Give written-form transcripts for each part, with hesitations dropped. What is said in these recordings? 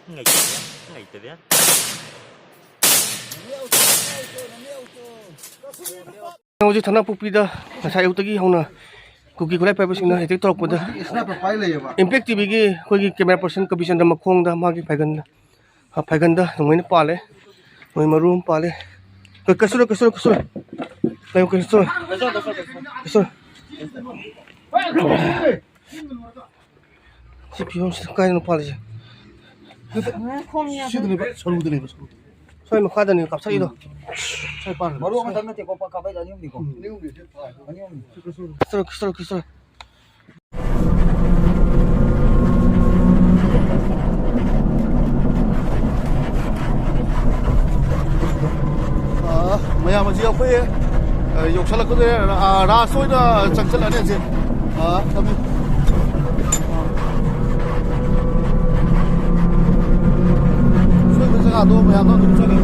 ngày tết 어제 전화폭비다 사육덕이 하나 거기 그래 파이브싱나 이제 떨어보다 임팩트 TV기 거기 카메라 퍼센트 커비션다 막콩다 마기 발간다 발간다 정말 빠래 뭐 마룸 빠래 그 가수로 나요 가수 CPU 스카이는 빠르지 소위 카드니 갑자기도 소위 빠르 바로 한번 담는 때 거봐 가봐야 아니면 이거. 아니면 기술 mày mà giờ phải dùng sao là có thể ra xôi ra chẳng chắc là này gì thầm xôi cái sao đó mày nó đúng chưa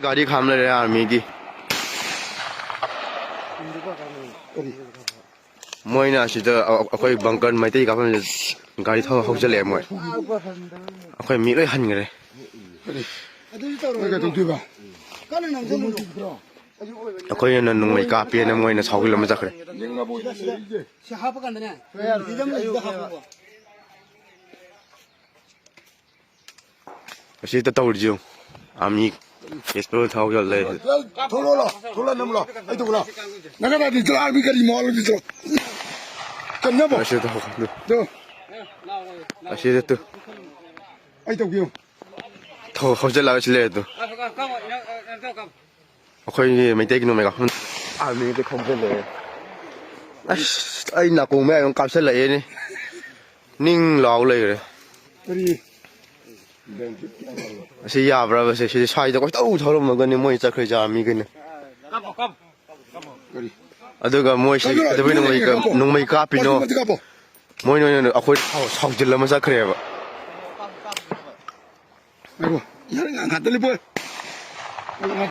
गाड़ी खाम ले रहे हैं army की Moina सिदा अखोई bunker Meitei का फम गाड़ी थाव हौजले मोय अखोई मी लोय हनगरे अखोई न नुंगमै का पे न मोइना सावगिल म जाखरे असिदा तौरजियो आमी 예스퍼 타고 열래 돌아 넘어 아이도 그라 나가 나 뒤로 아비 가리 몰 뒤로 좀 넘어 아시도 저 아시도 아이도 기요 더 허절라가 실래도 거의 메이테기 노메가 아미도 컴플레 아이 나 공매 용 값을래 닝 라올래 그래 우리 시 야브라 시 사이다 거 또 저런 먹으니 뭐 있자 그러지 아미기는 아드가 뭐시 아드베는 뭐이가 농메이 카피노 뭐이노는 아코이 사우질라면서 그래요 아이고 야는 안 갔더니 뭐